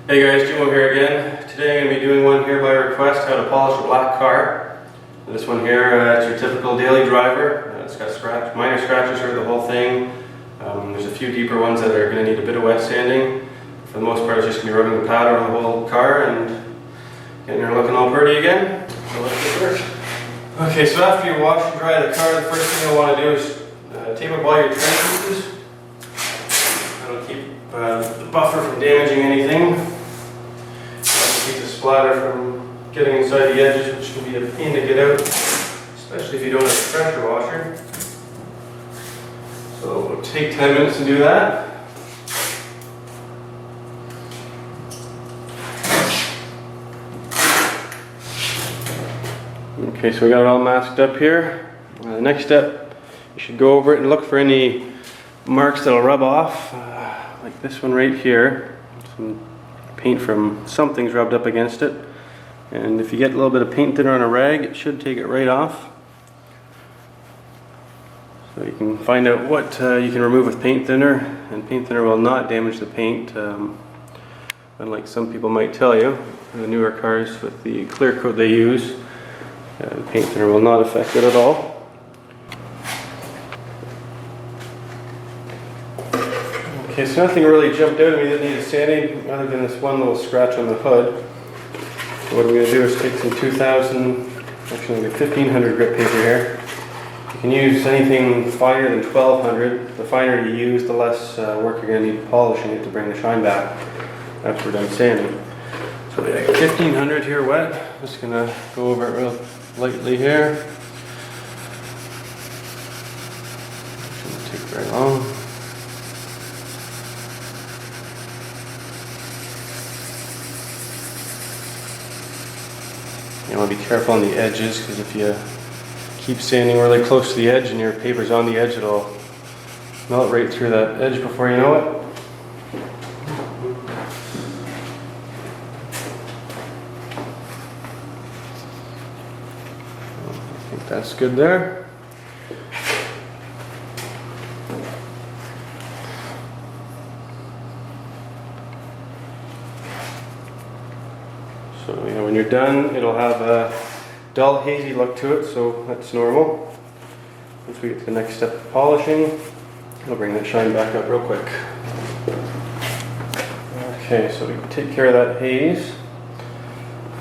Hey guys, Jimo here again. Today I'm going to be doing one here by request, how to polish a black car. This one here, it's your typical daily driver. It's got minor scratches through the whole thing. There's a few deeper ones that are going to need a bit of wet sanding. For the most part, it's just going to be rubbing the powder on the whole car and getting her looking all pretty again. So let's get started. Okay, so after you wash and dry the car, the first thing you'll want to do is tape up all your trim pieces. That'll keep the buffer from damaging anything. Keep the splatter from getting inside the edges, which can be a pain to get out, especially if you don't have a pressure washer. So it'll take 10 minutes to do that. Okay, so we got it all masked up here. The next step, you should go over it and look for any marks that'll rub off, like this one right here. Some paint from something's rubbed up against it. And if you get a little bit of paint thinner on a rag, it should take it right off. So you can find out what you can remove with paint thinner, and paint thinner will not damage the paint, unlike some people might tell you. The newer cars with the clear coat they use, the paint thinner will not affect it at all. Okay, so nothing really jumped out at me that needed sanding other than this one little scratch on the hood. So what I'm going to do is take some 1500 grit paper here. You can use anything finer than 1200. The finer you use, the less work you're going to need polishing it to bring the shine back after we're done sanding. So we got 1500 here wet. Just going to go over it real lightly here. Shouldn't take very long. You want to be careful on the edges, because if you keep sanding really close to the edge and your paper's on the edge, it'll melt right through that edge before you know it. I think that's good there. So when you're done, it'll have a dull, hazy look to it, so that's normal. Once we get to the next step of polishing, I'll bring that shine back up real quick. Okay, so we can take care of that haze.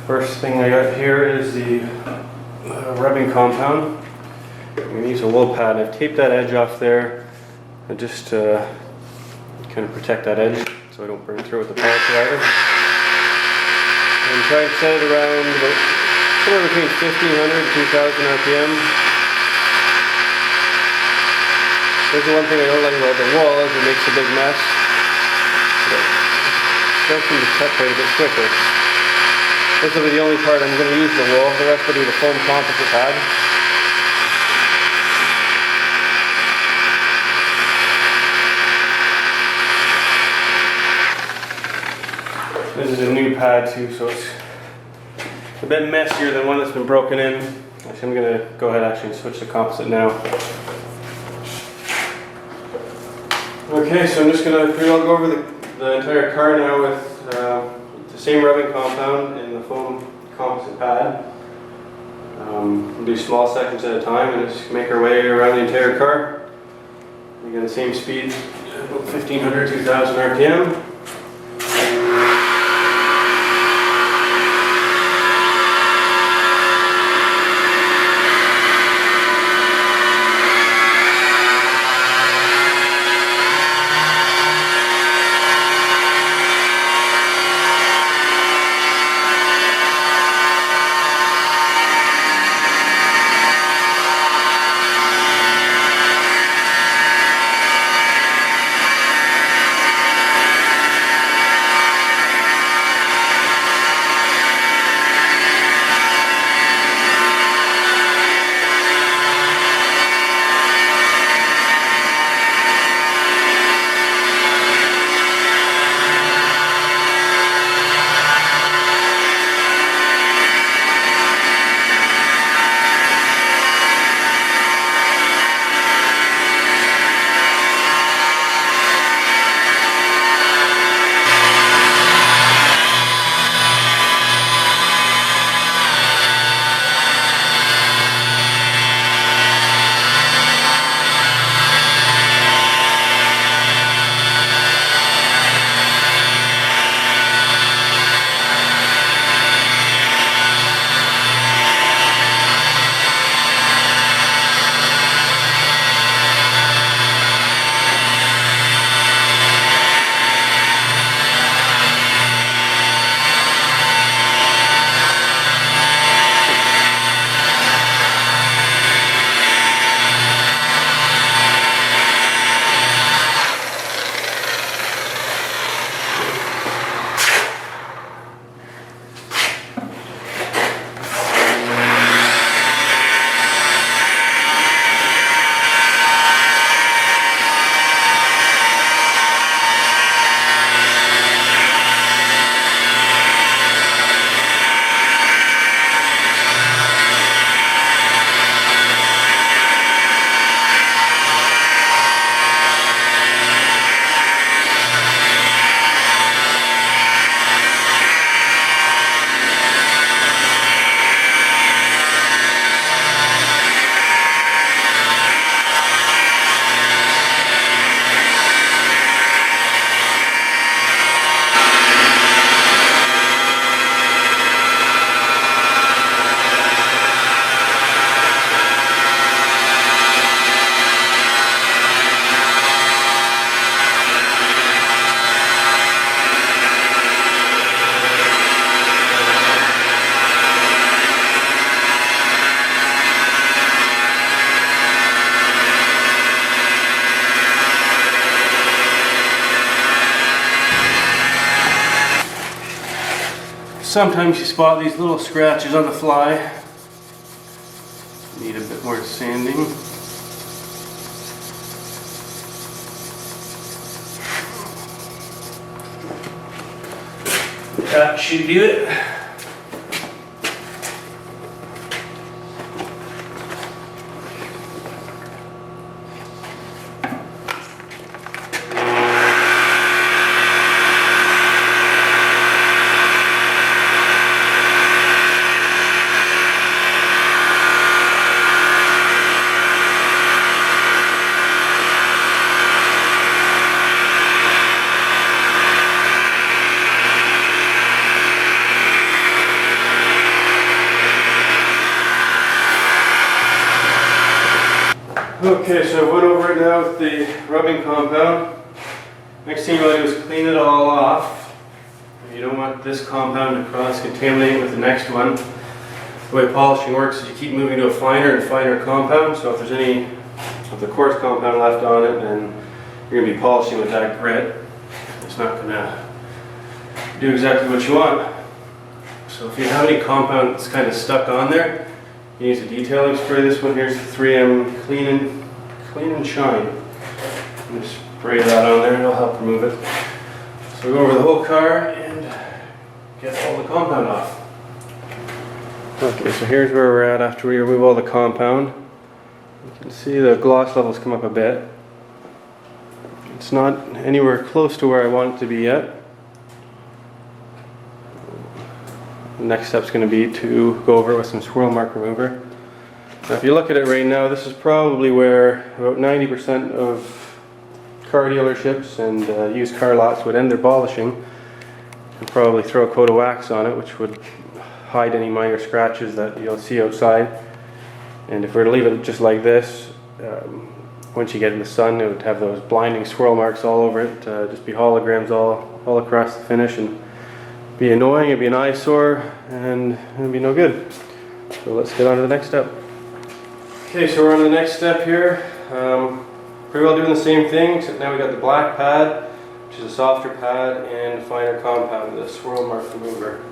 First thing I got here is the rubbing compound. I'm going to use a wool pad. I've taped that edge off there just to kind of protect that edge so I don't burn through it with the polisher either. And try and set it around about somewhere between 1500 and 2000 RPM. There's the one thing I don't like about the wool is it makes a big mess. But it does seem to cut quite a bit quicker. This will be the only part I'm going to use the wool. The rest will be the foam composite pad. This is a new pad too, so it's a bit messier than one that's been broken in. Actually, I'm going to go ahead and switch to composite now. Okay, so I'm just going to go over the entire car now with the same rubbing compound in the foam composite pad. We'll do small sections at a time and just make our way around the entire car. Again, the same speed, about 1500, 2000 RPM. sometimes you spot these little scratches on the fly. Need a bit more sanding. That should do it. Okay, so I went over it now with the rubbing compound. Next thing you want to do is clean it all off. You don't want this compound to cross-contaminate with the next one. The way polishing works is you keep moving to a finer and finer compound, so if there's any of the coarse compound left on it, then you're going to be polishing with that grit. It's not going to do exactly what you want. So if you have any compound that's kind of stuck on there, you use a detailing spray. This one here is the 3M Clean and Shine. And just spray that on there and it'll help remove it. So we go over the whole car and get all the compound off. Okay, so here's where we're at after we remove all the compound. You can see the gloss levels come up a bit. It's not anywhere close to where I want it to be yet. The next step is going to be to go over it with some swirl mark remover. Now if you look at it right now, this is probably where about 90% of car dealerships and used car lots would end their polishing, and probably throw a coat of wax on it, which would hide any minor scratches that you'll see outside. And if we were to leave it just like this, once you get in the sun, it would have those blinding swirl marks all over it, just be holograms all across the finish, and be annoying, it'd be an eyesore, and it'd be no good. So let's get on to the next step. Okay, so we're on the next step here. Pretty well doing the same thing, except now we got the black pad, which is a softer pad, and a finer compound, the swirl mark remover.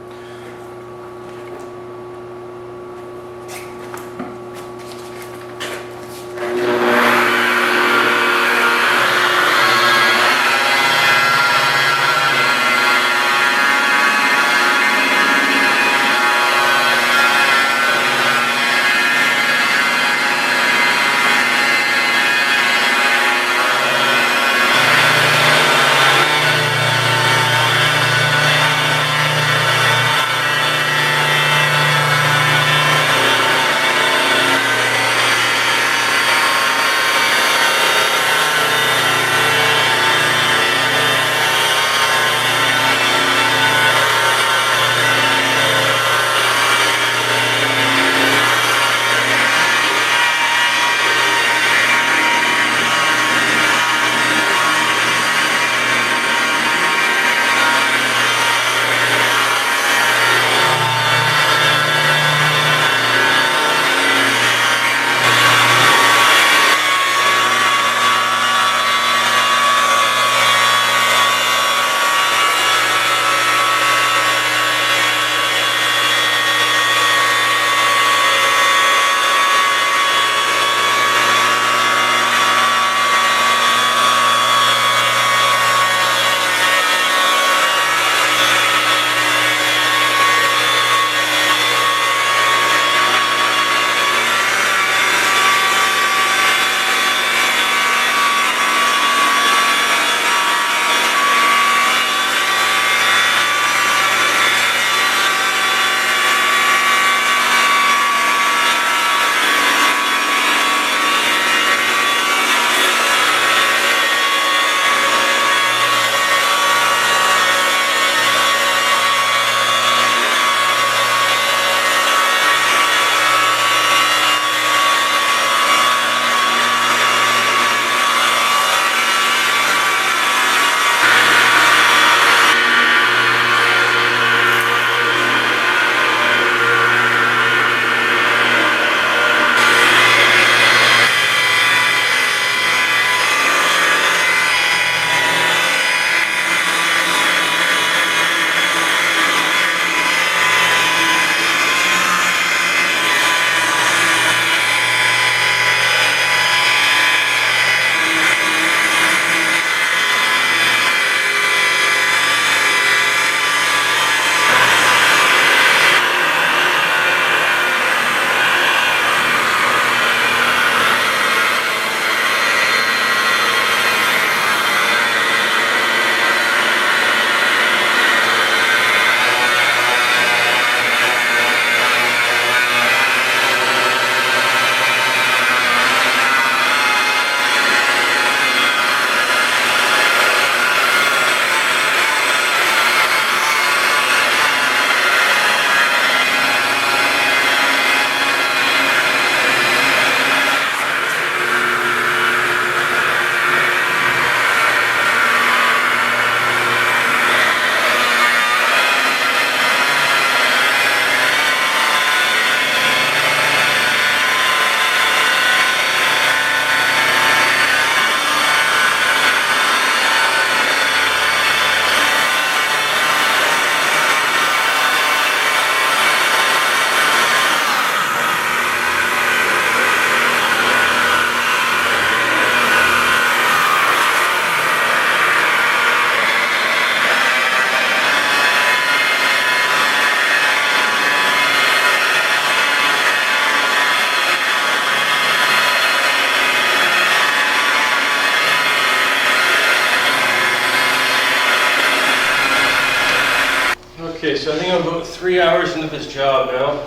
Okay, so I think I'm about 3 hours into this job now.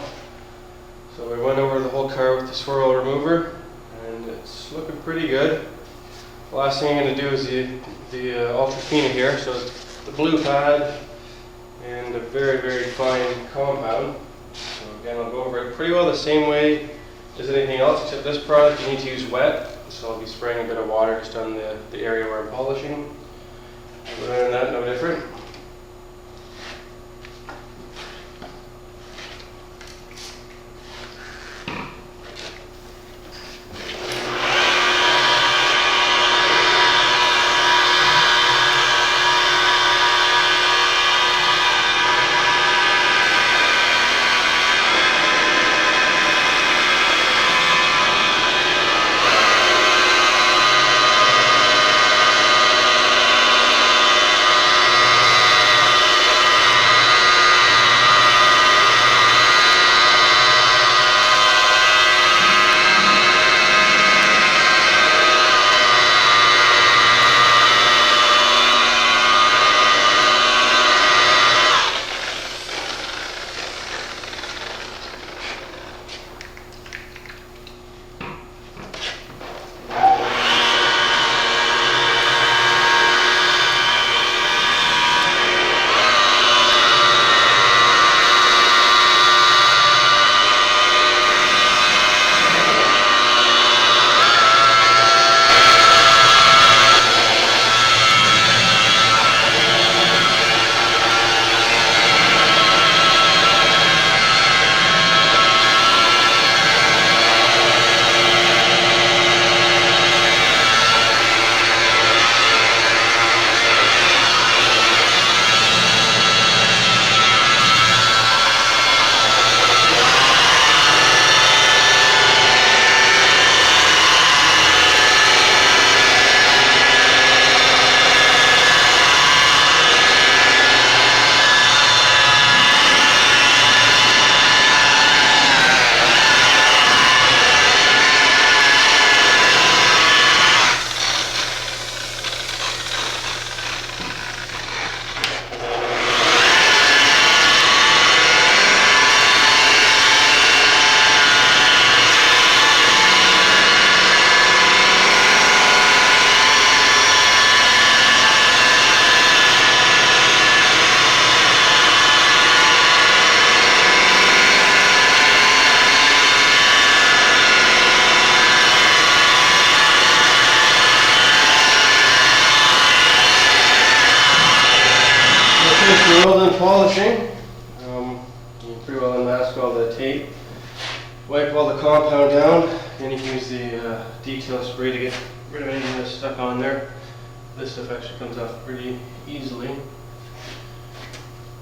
So I went over the whole car with the swirl remover, and it's looking pretty good. The last thing I'm going to do is the Ultra Fina here, so the blue pad and a very, very fine compound. So again, I'll go over it pretty well the same way as anything else, except this product you need to use wet. So I'll be spraying a bit of water just on the area where I'm polishing. Other than that, no different. We're well done polishing. You can pretty well unmask all the tape, wipe all the compound down, and you can use the detail spray to get rid of anything that's stuck on there. This stuff actually comes off pretty easily.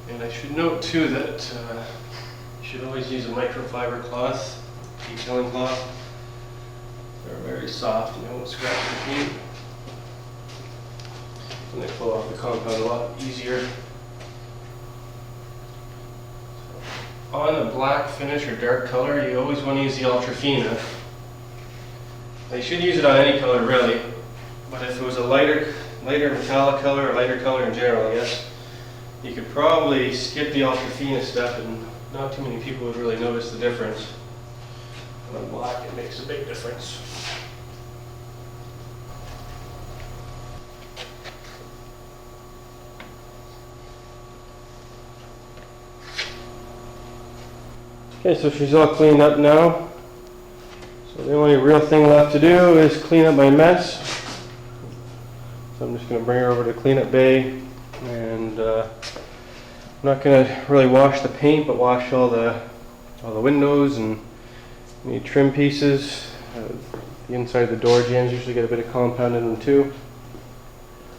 And I should note too that you should always use a microfiber cloth, detailing cloth. They're very soft and they won't scratch your paint. And they pull off the compound a lot easier. On a black finish or dark color, you always want to use the Ultra Fina. Now, you should use it on any color really, but if it was a lighter metallic color or lighter color in general, I guess, you could probably skip the Ultra Fina step and not too many people would really notice the difference. But on black it makes a big difference. Okay, so she's all cleaned up now. So the only real thing left to do is clean up my mess. So I'm just going to bring her over to cleanup bay, and I'm not going to really wash the paint, but wash all the windows and any trim pieces. The inside of the door jambs usually get a bit of compound in them too.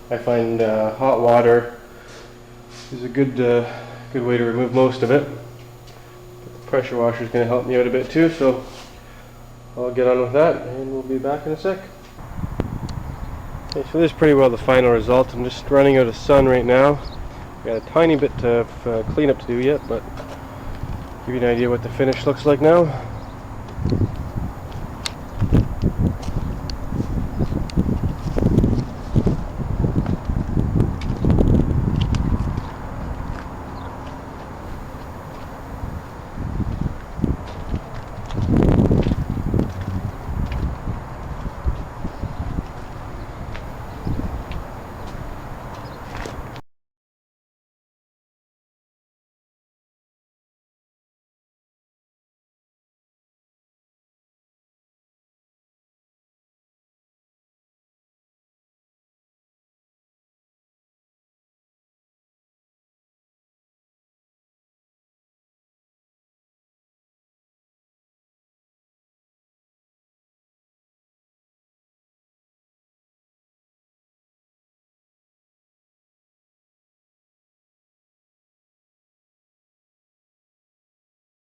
I find hot water is a good way to remove most of it. Pressure washer is going to help me out a bit too, so I'll get on with that and we'll be back in a sec. Okay, so this is pretty well the final result. I'm just running out of sun right now. Got a tiny bit of cleanup to do yet, but give you an idea what the finish looks like now.